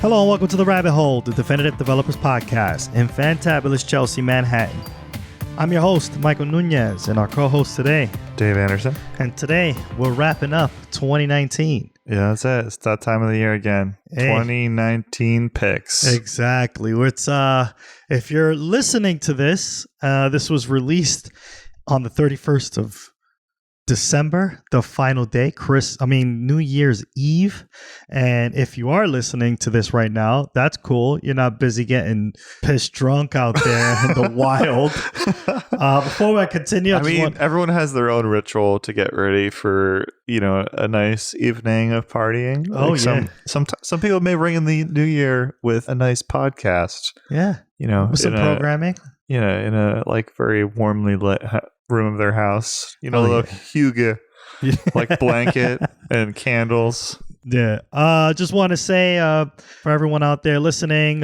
Hello and welcome to The Rabbit Hole, the Definitive Developers Podcast in fantabulous Chelsea, Manhattan. I'm your host, Michael Nunez, and our co-host today, Dave Anderson. And today, we're wrapping up 2019. Yeah, that's it. It's that time of the year again. Hey. 2019 picks. Exactly. It's if you're listening to this, this was released on the 31st of December, the final day, New Year's Eve. And if you are listening to this right now, that's cool. You're not busy getting pissed drunk out there in the wild. Before I continue, everyone has their own ritual to get ready for, a nice evening of partying. Some people may ring in the new year with a nice podcast. Yeah. With some programming. In a very warmly lit room of their house, a little hygge, like blanket and candles. Yeah. Just want to say for everyone out there listening,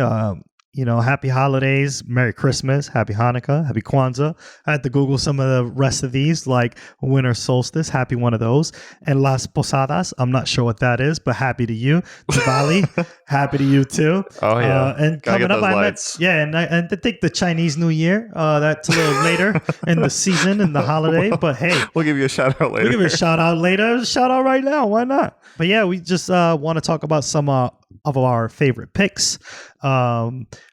happy holidays, Merry Christmas, Happy Hanukkah, Happy Kwanzaa. I had to Google some of the rest of these, like winter solstice, happy one of those. And Las Posadas, I'm not sure what that is, but happy to you. Diwali, happy to you too. Oh yeah. And gotta coming up, I think the Chinese New Year, that's a little later in the season and the holiday, but hey. We'll give you a shout out later. We'll give you a shout out later. Shout out right now. Why not? But yeah, we just want to talk about some of our favorite picks.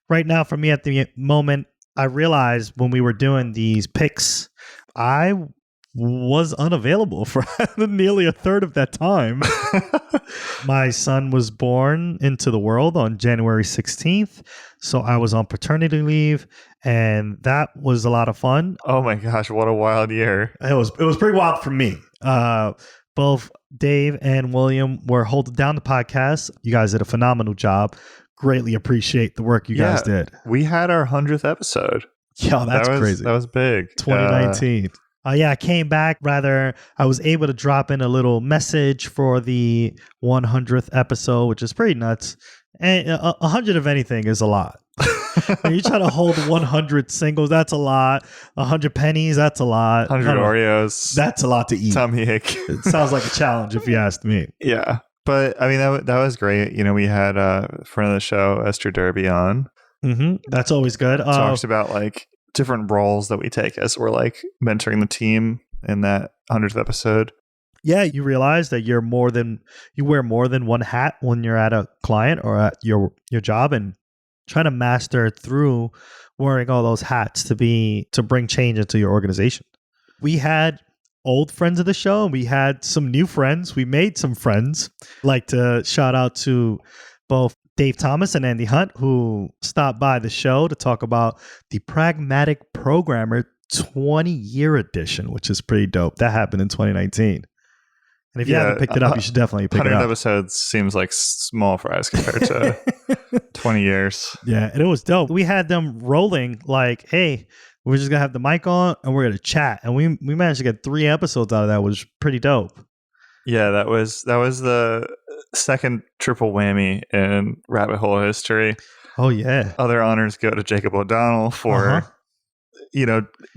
Right now, for me at the moment, I realized when we were doing these picks, I was unavailable for nearly a third of that time. My son was born into the world on January 16th, so I was on paternity leave, and that was a lot of fun. Oh my gosh, what a wild year. It was pretty wild for me. Both Dave and William were holding down the podcast. You guys did a phenomenal job. Greatly appreciate the work you guys did. We had our 100th episode. Yeah, that's crazy. That was big. 2019. I came back. I was able to drop in a little message for the 100th episode, which is pretty nuts. And 100 of anything is a lot. When you try to hold 100 singles, that's a lot. 100 pennies, that's a lot. 100 Oreos. That's a lot to eat. Tummy ache. It sounds like a challenge if you asked me. Yeah. But I mean, that was great. We had a friend of the show, Esther Derby, on. Mm-hmm. That's always good. Talks about different roles that we take as we're mentoring the team in that 100th episode. Yeah, you realize that you wear more than one hat when you're at a client or at your job, and trying to master through wearing all those hats to bring change into your organization. We had old friends of the show, and we had some new friends. We made some friends. Like to shout out to both Dave Thomas and Andy Hunt, who stopped by the show to talk about the Pragmatic Programmer 20-year edition, which is pretty dope. That happened in 2019. And if you haven't picked it up, you should definitely pick it up. 100 episodes seems like small fries compared to 20 years. Yeah, and it was dope. We had them rolling hey, we're just going to have the mic on and we're going to chat. And we managed to get 3 episodes out of that, which was pretty dope. Yeah, that was the second triple whammy in Rabbit Hole history. Oh, yeah. Other honors go to Jacob O'Donnell for,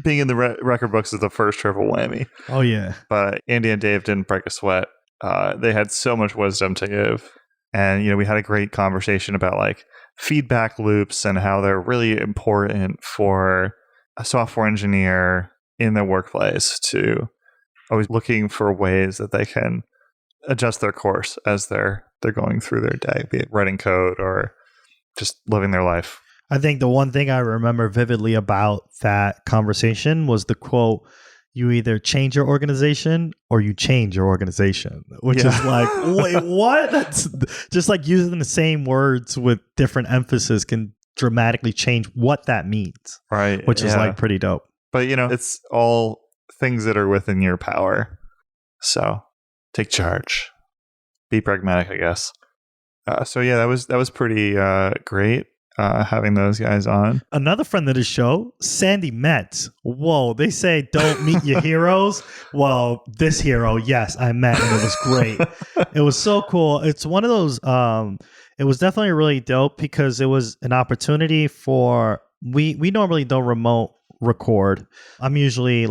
being in the record books is the first triple whammy. Oh, yeah. But Andy and Dave didn't break a sweat. They had so much wisdom to give. And, we had a great conversation about feedback loops and how they're really important for a software engineer in their workplace to always looking for ways that they can adjust their course as they're going through their day, be it writing code or just living their life. I think the one thing I remember vividly about that conversation was the quote, "You either change your organization or you change your organization," which is wait, what? That's just using the same words with different emphasis can dramatically change what that means. Right. Which is pretty dope. But, it's all things that are within your power. So take charge. Be pragmatic, I guess. So yeah, that was pretty great. Having those guys on. Another friend of the show, Sandy Metz. Whoa, they say don't meet your heroes. Well, this hero, yes, I met, and it was great. It was so cool. It's one of those, it was definitely really dope because it was an opportunity for, we normally don't remote record. I'm usually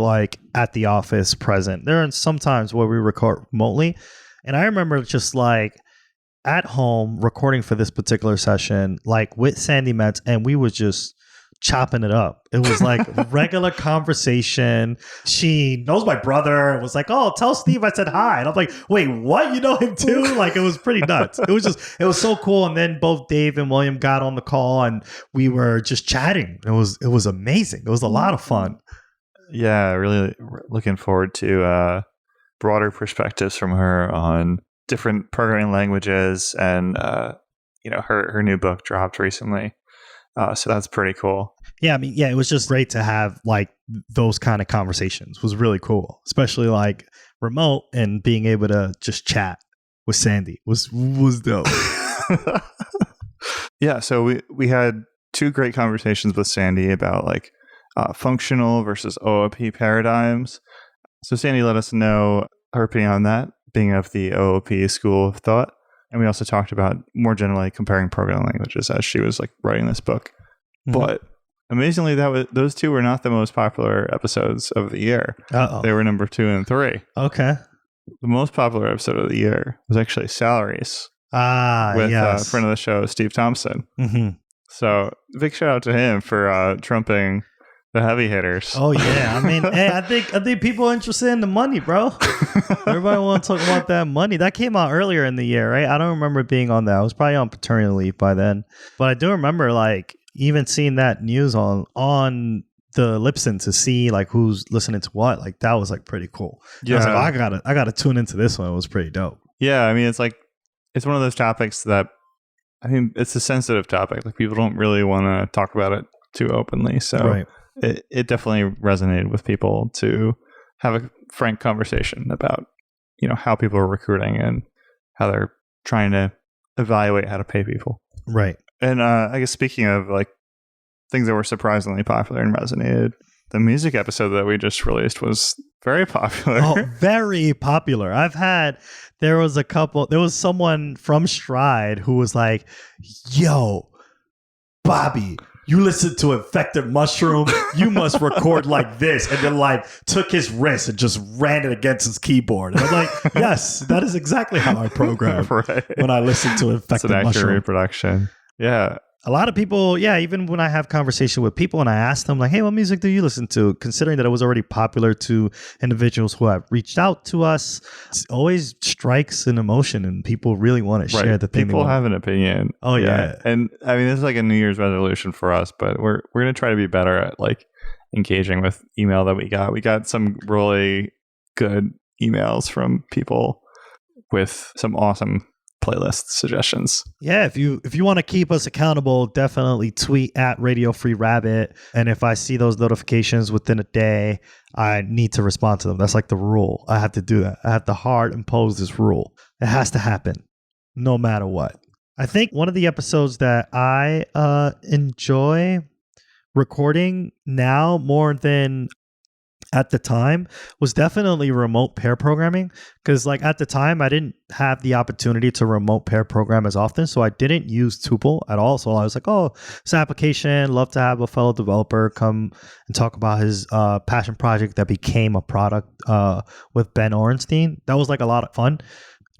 at the office present. There are some times where we record remotely. And I remember just at home recording for this particular session, like with Sandy Metz, and we was just chopping it up. It was like regular conversation. She knows my brother and was like, "Oh, tell Steve I said hi." And I'm like, "Wait, what? You know him too?" Like, it was pretty nuts. It was so cool. And then both Dave and William got on the call and we were just chatting. It was amazing. It was a lot of fun. Yeah, really looking forward to broader perspectives from her on different programming languages, and her new book dropped recently. So that's pretty cool. Yeah, I mean, yeah, it was just great to have like those kind of conversations. It was really cool, especially like remote and being able to just chat with Sandy was dope. Yeah, so we had 2 great conversations with Sandy about like functional versus OOP paradigms. So Sandy let us know her opinion on that, being of the OOP school of thought. And we also talked about more generally comparing programming languages as she was like writing this book. Mm-hmm. But amazingly, those 2 were not the most popular episodes of the year. Uh-oh. They were number 2 and 3. Okay. The most popular episode of the year was actually Salaries. With a friend of the show, Steve Thompson. Mm-hmm. So big shout out to him for trumping the heavy hitters. Oh yeah, I mean, hey, I think people are interested in the money, bro. Everybody want to talk about that money. That came out earlier in the year, right? I don't remember being on that. I was probably on paternity leave by then, but I do remember like even seeing that news on the Libsyn to see like who's listening to what. Like that was like pretty cool. Yeah, I was like, I gotta tune into this one. It was pretty dope. Yeah, I mean, it's one of those topics that, I mean, it's a sensitive topic. Like people don't really want to talk about it too openly. So. Right. It definitely resonated with people to have a frank conversation about, how people are recruiting and how they're trying to evaluate how to pay people. Right. And I guess speaking of like things that were surprisingly popular and resonated, the music episode that we just released was very popular. Oh, very popular. There was someone from Stride who was like, "Yo, Bobby, you listen to Infected Mushroom, you must record like this." And then like took his wrist and just ran it against his keyboard. And I'm like, yes, that is exactly how I program when I listen to Infected Mushroom. It's an accurate reproduction. Yeah. A lot of people, even when I have conversation with people and I ask them like, "Hey, what music do you listen to?" Considering that it was already popular to individuals who have reached out to us, it always strikes an emotion and people really want to share the thing. People have an opinion. Oh yeah. And I mean, this is like a New Year's resolution for us, but we're going to try to be better at like engaging with email that we got. We got some really good emails from people with some awesome playlist suggestions. Yeah, if you want to keep us accountable, definitely tweet at Radio Free Rabbit. And if I see those notifications within a day, I need to respond to them. That's like the rule. I have to do that. I have to hard impose this rule. It has to happen, no matter what. I think one of the episodes that I enjoy recording now more than at the time was definitely remote pair programming, because like at the time I didn't have the opportunity to remote pair program as often, so I didn't use Tuple at all. So I was like, oh, this application, love to have a fellow developer come and talk about his passion project that became a product with Ben Orenstein. That was like a lot of fun.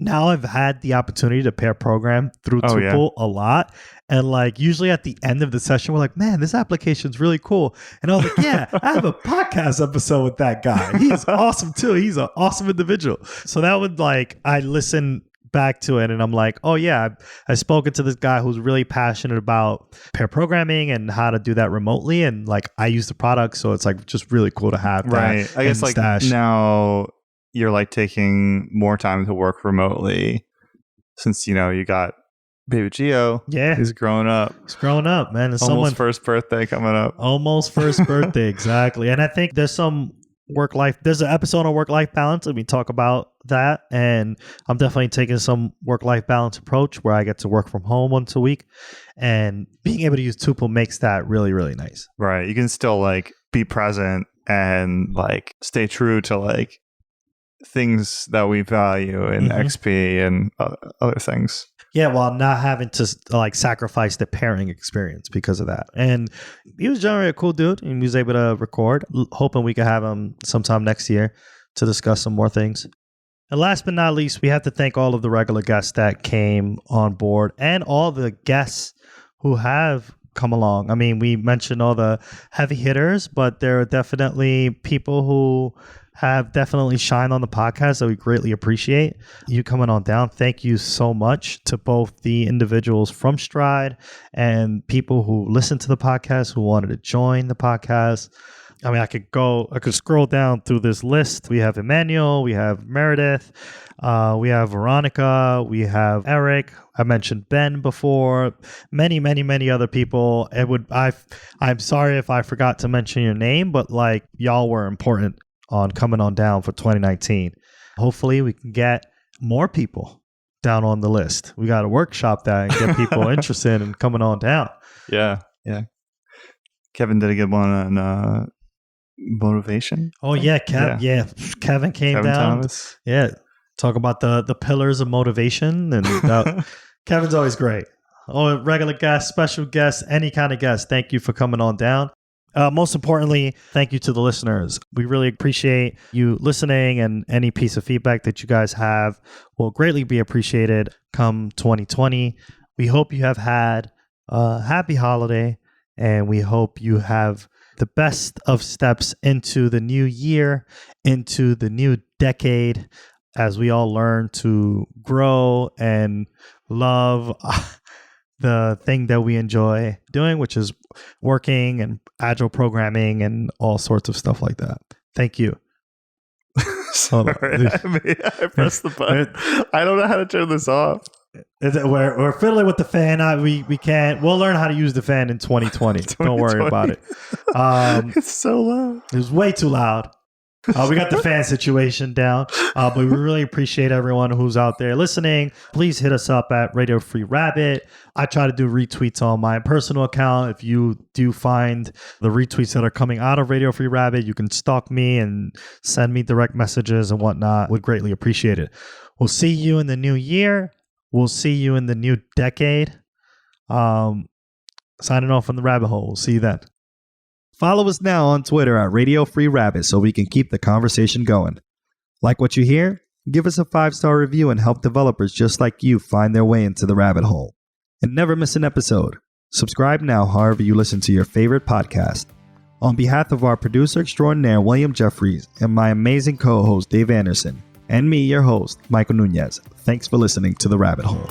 Now I've had the opportunity to pair program through Tuple a lot. And like usually at the end of the session, we're like, "Man, this application's really cool." And I was like, "Yeah, I have a podcast episode with that guy. He's awesome too. He's an awesome individual." So that would like, I listen back to it and I'm like, "Oh yeah, I've spoken to this guy who's really passionate about pair programming and how to do that remotely." And like I use the product. So it's like just really cool to have that. Right. I guess like now you're like taking more time to work remotely since, you got baby Gio. Yeah. He's growing up. He's growing up, man. There's almost first birthday coming up. Almost first birthday, exactly. And I think there's an episode on work-life balance, and we talk about that. And I'm definitely taking some work-life balance approach where I get to work from home once a week. And being able to use Tuple makes that really, really nice. Right. You can still like be present and like stay true to like things that we value in XP and other things. Yeah, while not having to like sacrifice the pairing experience because of that. And he was generally a cool dude, and he was able to record. Hoping we could have him sometime next year to discuss some more things. And last but not least, we have to thank all of the regular guests that came on board and all the guests who have come along. I mean, we mentioned all the heavy hitters, but there are definitely people who have definitely shined on the podcast that we greatly appreciate you coming on down. Thank you so much to both the individuals from Stride and people who listened to the podcast, who wanted to join the podcast. I mean, I could scroll down through this list. We have Emmanuel, we have Meredith, we have Veronica, we have Eric. I mentioned Ben before. Many, many, many other people. I'm sorry if I forgot to mention your name, but like y'all were important on coming on down for 2019. Hopefully, we can get more people down on the list. We got to workshop that and get people interested in coming on down. Yeah. Kevin did a good one on motivation. Oh yeah, Kevin came down. Thomas. Yeah, talk about the pillars of motivation, and Kevin's always great. Oh, regular guest, special guest, any kind of guest. Thank you for coming on down. Most importantly, thank you to the listeners. We really appreciate you listening, and any piece of feedback that you guys have will greatly be appreciated come 2020. We hope you have had a happy holiday, and we hope you have the best of steps into the new year, into the new decade, as we all learn to grow and love the thing that we enjoy doing, which is working and agile programming and all sorts of stuff like that. Thank you. Sorry, I pressed the button. I don't know how to turn this off. We're fiddling with the fan. We can't. We'll learn how to use the fan in 2020. Don't worry about it. It's so loud. It was way too loud. We got the fan situation down, but we really appreciate everyone who's out there listening. Please hit us up at Radio Free Rabbit. I try to do retweets on my personal account. If you do find the retweets that are coming out of Radio Free Rabbit, you can stalk me and send me direct messages and whatnot. Would greatly appreciate it. We'll see you in the new year. We'll see you in the new decade. Signing off from the rabbit hole. We'll see you then. Follow us now on Twitter at Radio Free Rabbit so we can keep the conversation going. Like what you hear? Give us a 5-star review and help developers just like you find their way into the rabbit hole. And never miss an episode. Subscribe now however you listen to your favorite podcast. On behalf of our producer extraordinaire, William Jeffries, and my amazing co-host, Dave Anderson, and me, your host, Michael Nunez, thanks for listening to The Rabbit Hole.